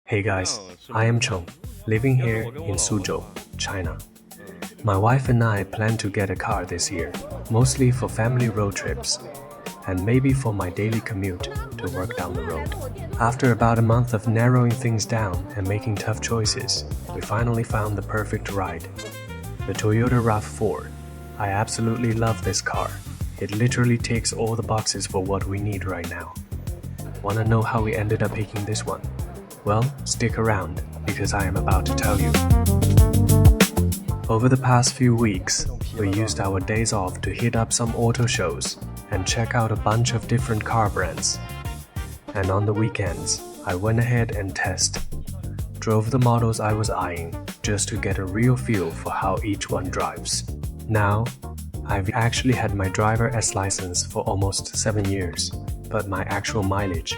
Hey guys, I am Cheng, living here in Suzhou, China. My wife and I plan to get a car this year, mostly for family road trips, and maybe for my daily commute to work down the road. After about a month of narrowing things down and making tough choices, we finally found the perfect ride. The Toyota RAV4. I absolutely love this car. It literally ticks all the boxes for what we need right now. Wanna know how we ended up picking this one? Well, stick around, because I am about to tell you. Over the past few weeks, we used our days off to hit up some auto shows and check out a bunch of different car brands. And on the weekends, I went ahead and drove the models I was eyeing just to get a real feel for how each one drives. Now, I've actually had my driver S license for almost 7 years, but my actual mileage,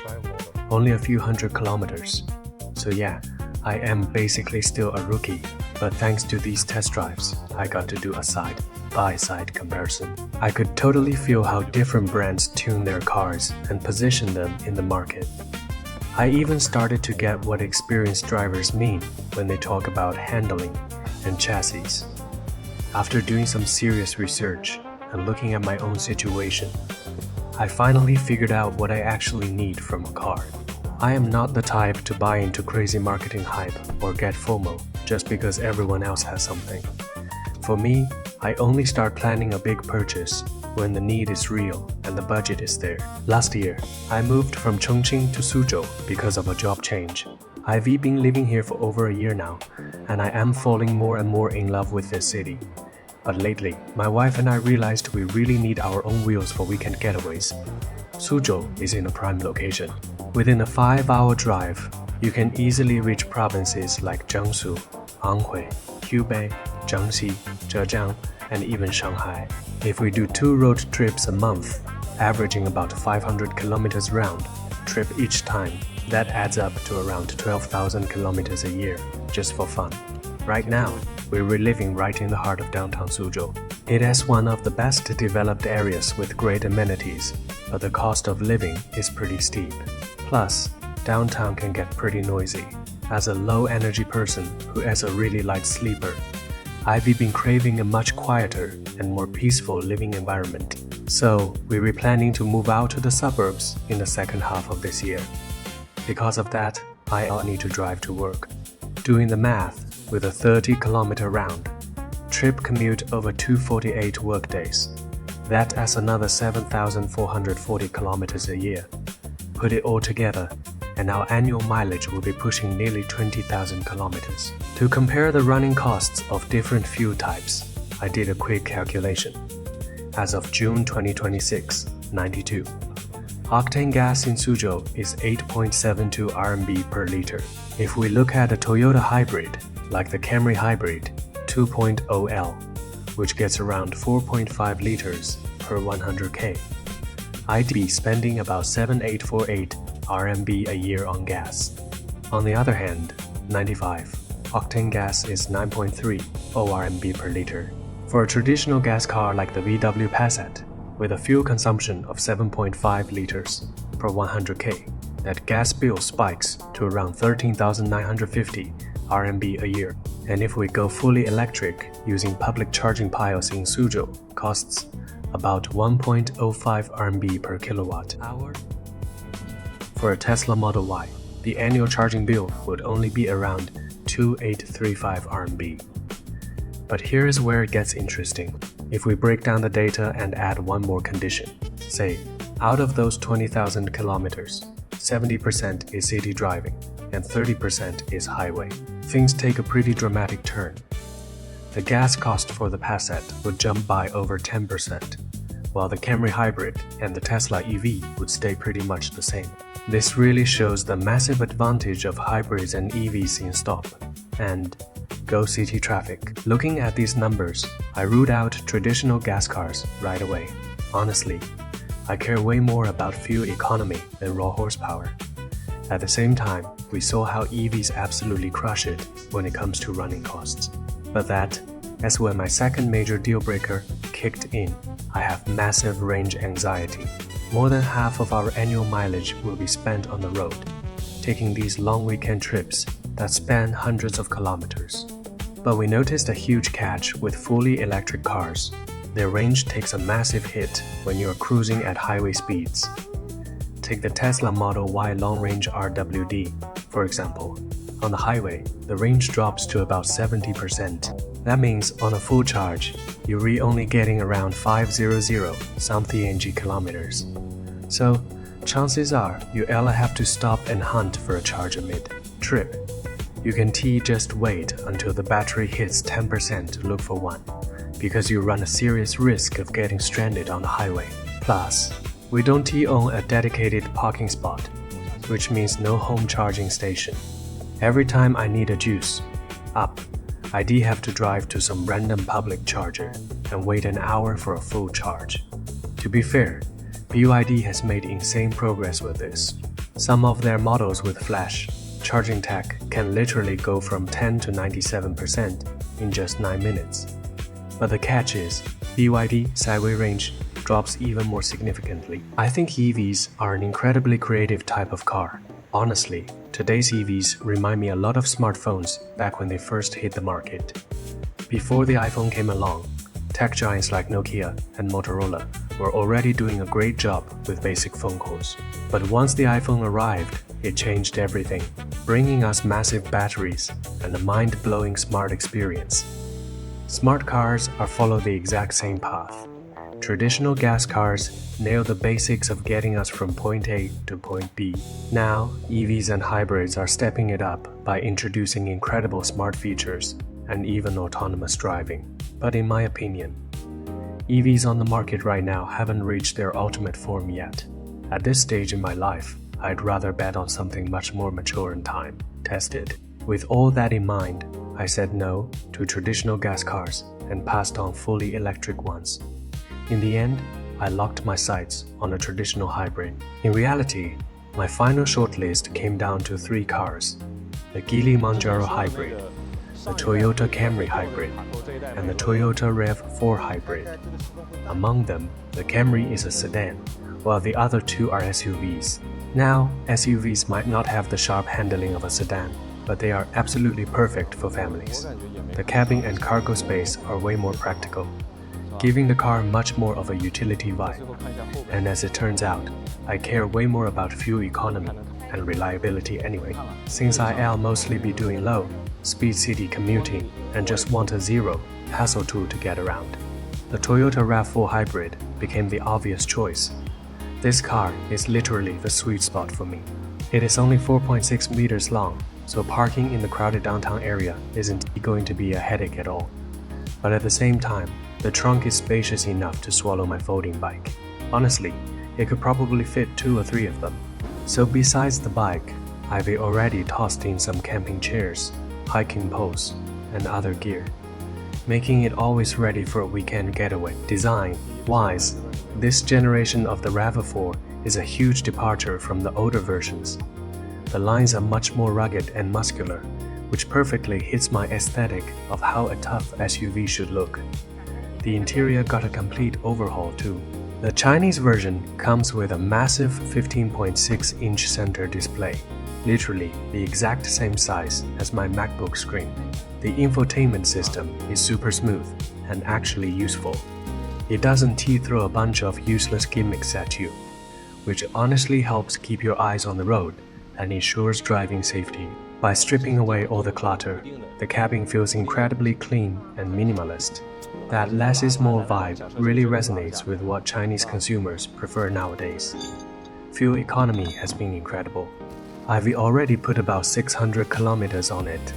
only a few hundred kilometers. So yeah, I am basically still a rookie, but thanks to these test drives, I got to do a side-by-side comparison. I could totally feel how different brands tune their cars and position them in the market. I even started to get what experienced drivers mean when they talk about handling and chassis. After doing some serious research and looking at my own situation, I finally figured out what I actually need from a car. I am not the type to buy into crazy marketing hype or get FOMO just because everyone else has something. For me, I only start planning a big purchase when the need is real and the budget is there. Last year, I moved from Chongqing to Suzhou because of a job change. I've been living here for over a year now, and I am falling more and more in love with this city. But lately, my wife and I realized we really need our own wheels for weekend getaways. Suzhou is in a prime location. Within a 5-hour drive, you can easily reach provinces like Jiangsu, Anhui, Hubei, Jiangxi, Zhejiang, and even Shanghai. If we do 2 road trips a month, averaging about 500 kilometers round trip each time, that adds up to around 12,000 kilometers a year, just for fun. Right now, we're living right in the heart of downtown Suzhou. It has one of the best developed areas with great amenities, but the cost of living is pretty steep. Plus, downtown can get pretty noisy. As a low-energy person who is a really light sleeper, I've been craving a much quieter and more peaceful living environment. So, we're planning to move out to the suburbs in the second half of this year. Because of that, I need to drive to work. Doing the math, with a 30-kilometer round trip commute over 248 workdays, that adds another 7,440 kilometers a year. Put it all together, and our annual mileage will be pushing nearly 20,000 kilometers. To compare the running costs of different fuel types, I did a quick calculation. As of June 2026, 92. Octane gas in Suzhou is 8.72 RMB per liter. If we look at a Toyota Hybrid, like the Camry Hybrid 2.0L, which gets around 4.5 liters per 100k, I'd be spending about 7,848 RMB a year on gas. On the other hand, 95 octane gas is 9.30 RMB per liter. For a traditional gas car like the VW Passat, with a fuel consumption of 7.5 liters per 100k, that gas bill spikes to around 13,950 RMB a year. And if we go fully electric, using public charging piles in Suzhou, costs about 1.05 RMB per kilowatt hour. For a Tesla Model Y, the annual charging bill would only be around 2,835 RMB. But here is where it gets interesting. If we break down the data and add one more condition, say, out of those 20,000 kilometers, 70% is city driving and 30% is highway, things take a pretty dramatic turn. The gas cost for the Passat would jump by over 10%, while the Camry Hybrid and the Tesla EV would stay pretty much the same. This really shows the massive advantage of hybrids and EVs in stop and go city traffic. Looking at these numbers, I ruled out traditional gas cars right away. Honestly, I care way more about fuel economy than raw horsepower. At the same time, we saw how EVs absolutely crush it when it comes to running costs. But that's when my second major deal breaker kicked in. I have massive range anxiety. More than half of our annual mileage will be spent on the road. taking these long weekend trips that span hundreds of kilometers. But we noticed a huge catch with fully electric cars. Their range takes a massive hit when you are cruising at highway speeds. Take the Tesla Model Y long-range RWD, for example. On the highway, the range drops to about 70%. That means on a full charge, you're only getting around 500 ng kilometers. So, chances are you either have to stop and hunt for a charger mid-trip. You can just wait until the battery hits 10% to look for one, because you run a serious risk of getting stranded on the highway. Plus, we don't own a dedicated parking spot, which means no home charging station. Every time I need a juice up, I have to drive to some random public charger and wait an hour for a full charge. To be fair, BYD has made insane progress with this. Some of their models with flash charging tech can literally go from 10 to 97% in just 9 minutes. But the catch is, BYD sideway range drops even more significantly. I think EVs are an incredibly creative type of car. Honestly, today's EVs remind me a lot of smartphones back when they first hit the market. Before the iPhone came along, tech giants like Nokia and Motorola were already doing a great job with basic phone calls. But once the iPhone arrived, it changed everything, bringing us massive batteries and a mind-blowing smart experience. Smart cars are follow the exact same path. Traditional gas cars nail the basics of getting us from point A to point B. Now, EVs and hybrids are stepping it up by introducing incredible smart features and even autonomous driving. But in my opinion, EVs on the market right now haven't reached their ultimate form yet. At this stage in my life, I'd rather bet on something much more mature in time, tested. With all that in mind, I said no to traditional gas cars and passed on fully electric ones. In the end, I locked my sights on a traditional hybrid. In reality, my final shortlist came down to 3 cars: the Geely Manjaro Hybrid, the Toyota Camry Hybrid, and the Toyota RAV4 Hybrid. Among them, the Camry is a sedan, while the other 2 are SUVs. Now, SUVs might not have the sharp handling of a sedan, but they are absolutely perfect for families. The cabin and cargo space are way more practical, giving the car much more of a utility vibe. And as it turns out, I care way more about fuel economy and reliability anyway, since I'll mostly be doing low speed city commuting and just want a zero hassle tool to get around. The Toyota RAV4 Hybrid became the obvious choice. This car is literally the sweet spot for me. It is only 4.6 meters long, so parking in the crowded downtown area isn't going to be a headache at all. But at the same time, the trunk is spacious enough to swallow my folding bike. Honestly, it could probably fit 2 or 3 of them. So besides the bike, I've already tossed in some camping chairs, hiking poles, and other gear, making it always ready for a weekend getaway. Design-wise, this generation of the RAV4 is a huge departure from the older versions. The lines are much more rugged and muscular, which perfectly hits my aesthetic of how a tough SUV should look. The interior got a complete overhaul too. The Chinese version comes with a massive 15.6-inch center display, literally the exact same size as my MacBook screen. The infotainment system is super smooth and actually useful. It doesn't throw a bunch of useless gimmicks at you, which honestly helps keep your eyes on the road and ensures driving safety. By stripping away all the clutter, the cabin feels incredibly clean and minimalist. That less is more vibe really resonates with what Chinese consumers prefer nowadays. Fuel economy has been incredible. I've already put about 600 kilometers on it,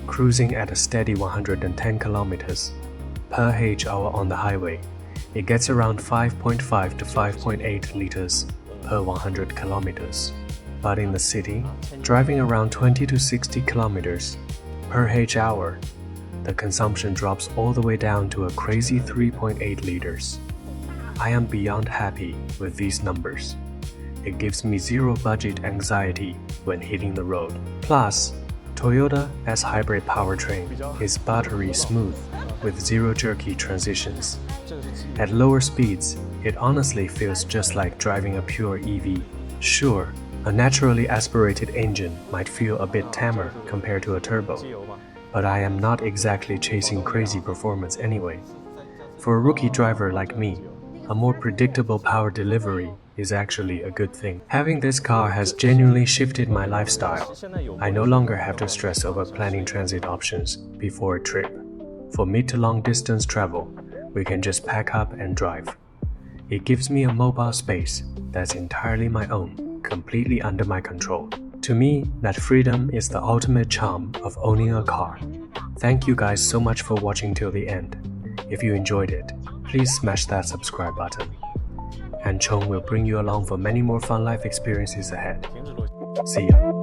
cruising at a steady 110 kilometers per h-hour on the highway. It gets around 5.5 to 5.8 liters per 100 kilometers. But in the city, driving around 20 to 60 kilometers per h-hour, the consumption drops all the way down to a crazy 3.8 liters. I am beyond happy with these numbers. It gives me zero budget anxiety when hitting the road. Plus, Toyota S hybrid powertrain is buttery smooth with zero jerky transitions. At lower speeds, it honestly feels just like driving a pure EV. Sure, A naturally aspirated engine might feel a bit tamer compared to a turbo, but I am not exactly chasing crazy performance anyway. For a rookie driver like me, a more predictable power delivery is actually a good thing. Having this car has genuinely shifted my lifestyle. I no longer have to stress over planning transit options before a trip. For mid to long distance travel, we can just pack up and drive. It gives me a mobile space that's entirely my own, completely under my control. To me, that freedom is the ultimate charm of owning a car. Thank you guys so much for watching till the end. If you enjoyed it, please smash that subscribe button. And Chong will bring you along for many more fun life experiences ahead. See ya.